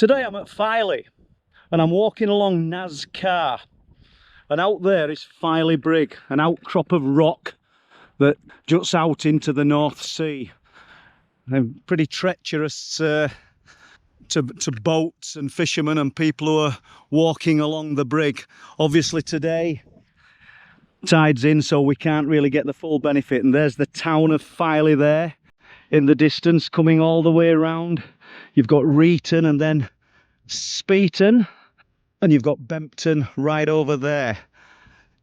Today I'm at Filey and I'm walking along Nazcar, and out there is Filey Brig, an outcrop of rock that juts out into the North Sea. And pretty treacherous to boats and fishermen and people who are walking along the brig. Obviously today tide's in, so we can't really get the full benefit, and there's the town of Filey there in the distance coming all the way around. You've got Reeton and then Speeton, and you've got Bempton right over there.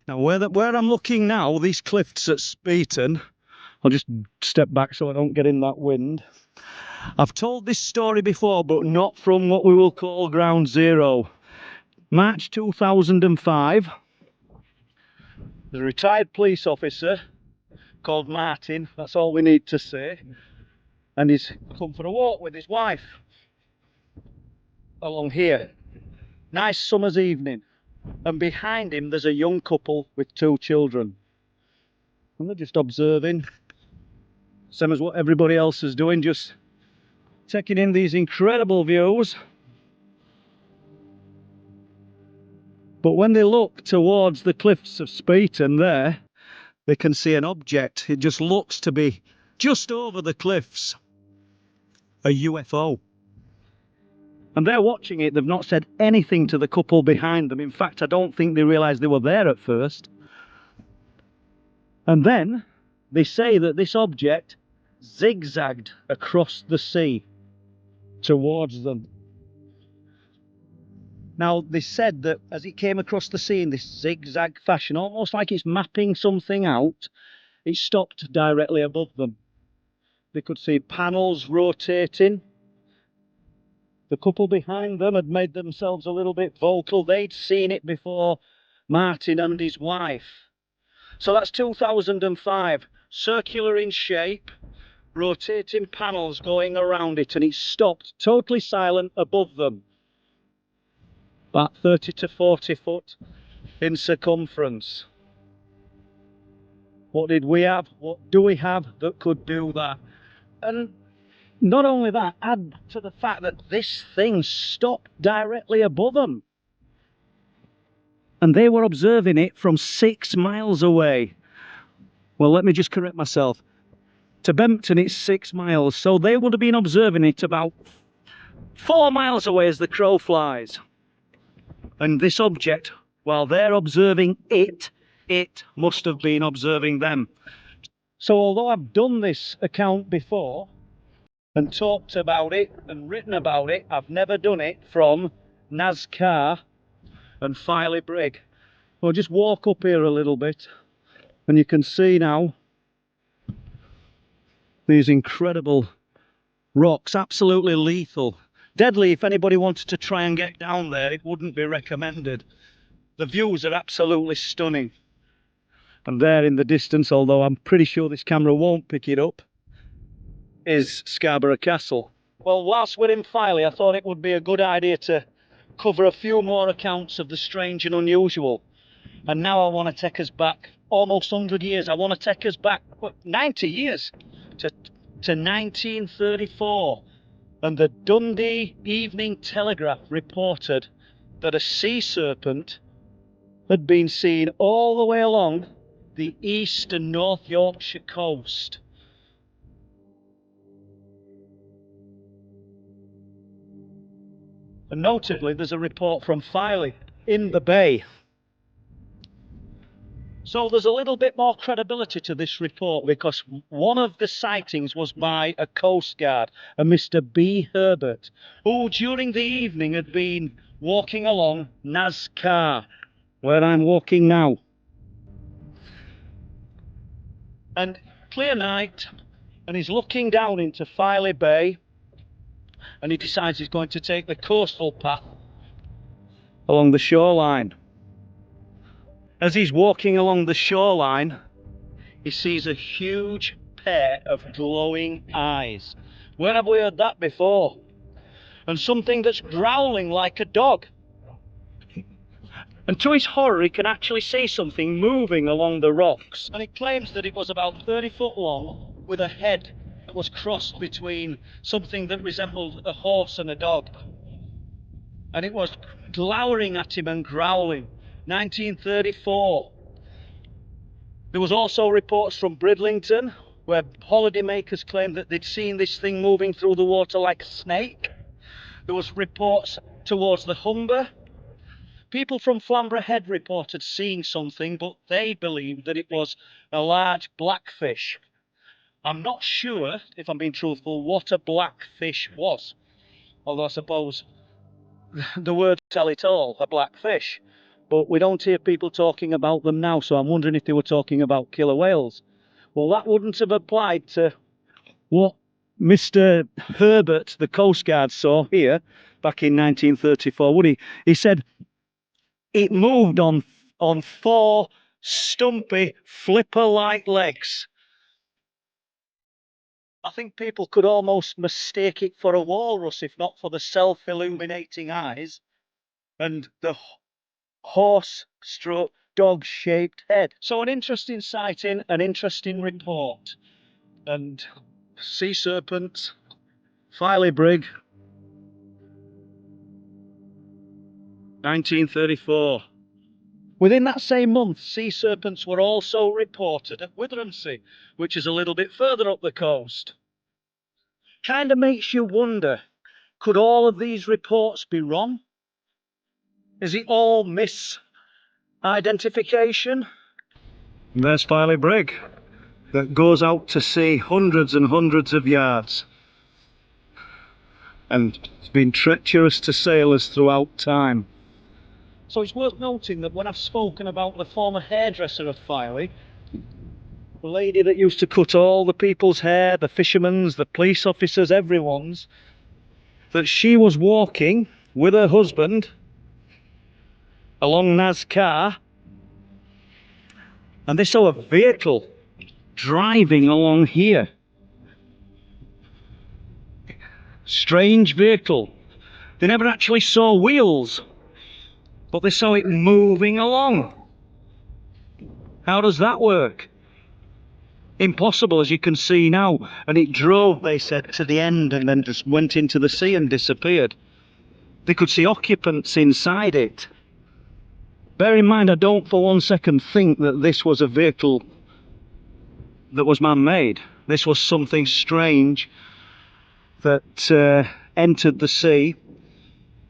Now where I'm looking now, these cliffs at Speeton, I'll just step back so I don't get in that wind. I've told this story before, but not from what we will call ground zero. March 2005, there's a retired police officer called Martin, that's all we need to say, and he's come for a walk with his wife along here. Nice summer's evening, and behind him there's a young couple with 2 children, and they're just observing, same as what everybody else is doing, just taking in these incredible views. But when they look towards the cliffs of Speeton there, they can see an object. It just looks to be just over the cliffs, a UFO. And they're watching it. They've not said anything to the couple behind them. In fact, I don't think they realised they were there at first. And then they say that this object zigzagged across the sea towards them. Now, they said that as it came across the sea in this zigzag fashion, almost like it's mapping something out, it stopped directly above them. They could see panels rotating. The couple behind them had made themselves a little bit vocal. They'd seen it before, Martin and his wife. So that's 2005, circular in shape, rotating panels going around it, and it stopped totally silent above them. About 30 to 40 foot in circumference. What did we have? What do we have that could do that? And not only that, add to the fact that this thing stopped directly above them. And they were observing it from 6 miles away. Well, let me just correct myself. To Bempton, it's 6 miles. So they would have been observing it about 4 miles away as the crow flies. And this object, while they're observing it, it must have been observing them. So although I've done this account before and talked about it and written about it, I've never done it from Nazcar and Filey Brig. I'll just walk up here a little bit and you can see now these incredible rocks, absolutely lethal. Deadly. If anybody wanted to try and get down there, it wouldn't be recommended. The views are absolutely stunning. And there in the distance, although I'm pretty sure this camera won't pick it up, is Scarborough Castle. Well, whilst we're in Filey, I thought it would be a good idea to cover a few more accounts of the strange and unusual. And now I want to take us back almost 100 years. I want to take us back 90 years to 1934. And the Dundee Evening Telegraph reported that a sea serpent had been seen all the way along the East and North Yorkshire coast. And notably, there's a report from Filey in the bay. So there's a little bit more credibility to this report, because one of the sightings was by a Coast Guard, a Mr. B. Herbert, who during the evening had been walking along Nazcar, where I'm walking now. And clear night, and he's looking down into Filey Bay, and he decides he's going to take the coastal path along the shoreline. As he's walking along the shoreline, he sees a huge pair of glowing eyes. Where have we heard that before? And something that's growling like a dog. And to his horror, he can actually see something moving along the rocks. And he claims that it was about 30 foot long, with a head that was crossed between something that resembled a horse and a dog. and it was glowering at him and growling. 1934. There was also reports from Bridlington where holidaymakers claimed that they'd seen this thing moving through the water like a snake. There was reports towards the Humber. People from Flamborough Head reported seeing something, but they believed that it was a large blackfish. I'm not sure, if I'm being truthful, what a blackfish was. Although I suppose the words tell it all, a blackfish. But we don't hear people talking about them now, so I'm wondering if they were talking about killer whales. Well, that wouldn't have applied to what Mr. Herbert, the Coast Guard, saw here back in 1934, would he? He said it moved on four stumpy, flipper-like legs. I think people could almost mistake it for a walrus, if not for the self-illuminating eyes and the horse-stroke dog-shaped head. So an interesting sighting, an interesting report. And Sea Serpent, Filey Brig, 1934. Within that same month, sea serpents were also reported at Witheransea, which is a little bit further up the coast. Kind of makes you wonder, could all of these reports be wrong? Is it all misidentification? And there's Filey Brig that goes out to sea hundreds and hundreds of yards, and it's been treacherous to sailors throughout time. So it's worth noting that when I've spoken about the former hairdresser of Filey, the lady that used to cut all the people's hair, the fishermen's, the police officers, everyone's, that she was walking with her husband along Nazcar, and they saw a vehicle driving along here. Strange vehicle. They never actually saw wheels, but they saw it moving along. How does that work? Impossible, as you can see now. And it drove, they said, to the end and then just went into the sea and disappeared. They could see occupants inside it. Bear in mind, I don't for one second think that this was a vehicle that was man-made. This was something strange that entered the sea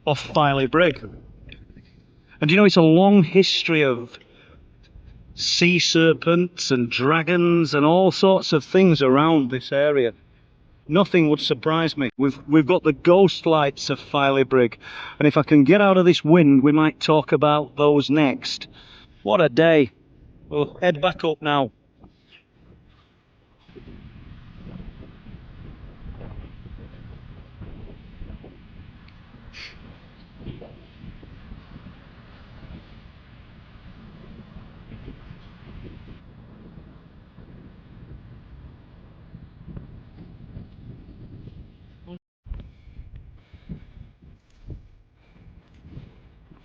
off Filey Brig. And you know, it's a long history of sea serpents and dragons and all sorts of things around this area. Nothing would surprise me. We've got the ghost lights of Filey Brig, and if I can get out of this wind, we might talk about those next. What a day. We'll head back up now.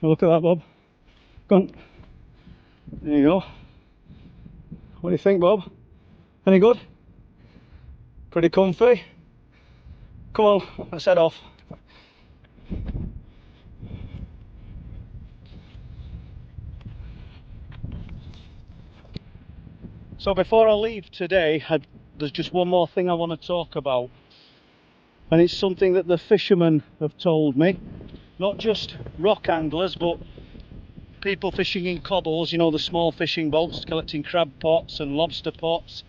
Look at that, Bob. Go on. There you go. What do you think, Bob? Any good? Pretty comfy? Come on, let's head off. So before I leave today, there's just one more thing I want to talk about. And it's something that the fishermen have told me. Not just rock anglers, but people fishing in cobbles, you know, the small fishing boats collecting crab pots and lobster pots.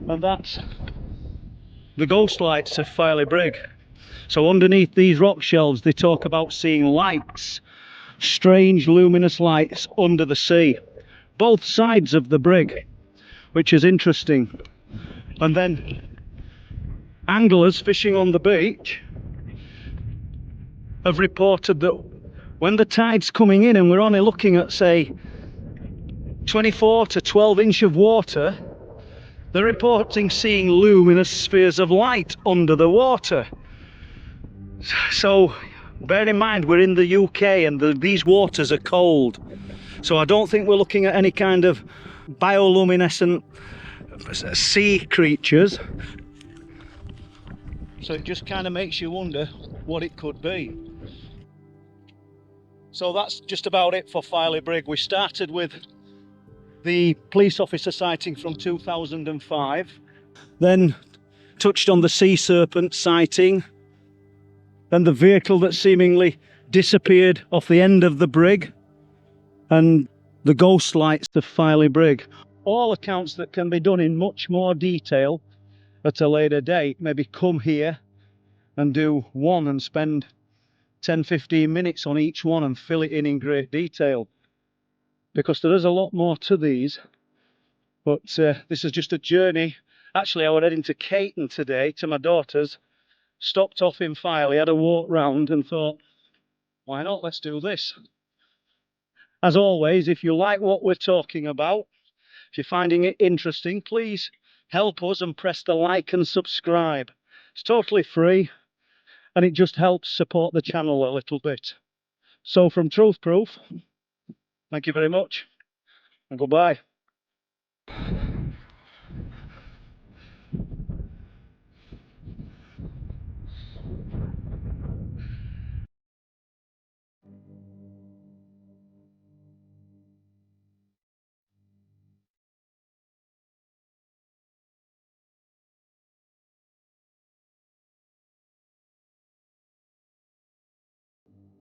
And that's the ghost lights of Filey Brig. So underneath these rock shelves, they talk about seeing lights, strange luminous lights under the sea, both sides of the brig, which is interesting. And then anglers fishing on the beach have reported that when the tide's coming in and we're only looking at, say, 24 to 12 inch of water, they're reporting seeing luminous spheres of light under the water. So bear in mind, we're in the UK and these waters are cold, so I don't think we're looking at any kind of bioluminescent sea creatures. So it just kind of makes you wonder what it could be. So that's just about it for Filey Brig. We started with the police officer sighting from 2005, then touched on the Sea Serpent sighting, then the vehicle that seemingly disappeared off the end of the brig, and the ghost lights of Filey Brig. All accounts that can be done in much more detail at a later date. Maybe come here and do one and spend 10-15 minutes on each one and fill it in great detail, because there is a lot more to these. But this is just a journey. Actually, I was heading to Caton today to my daughter's, stopped off in Filey, had a walk round and thought, why not, let's do this. As always, if you like what we're talking about, if you're finding it interesting, please help us and press the like and subscribe. It's totally free and it just helps support the channel a little bit. So from Truth Proof, thank you very much and goodbye.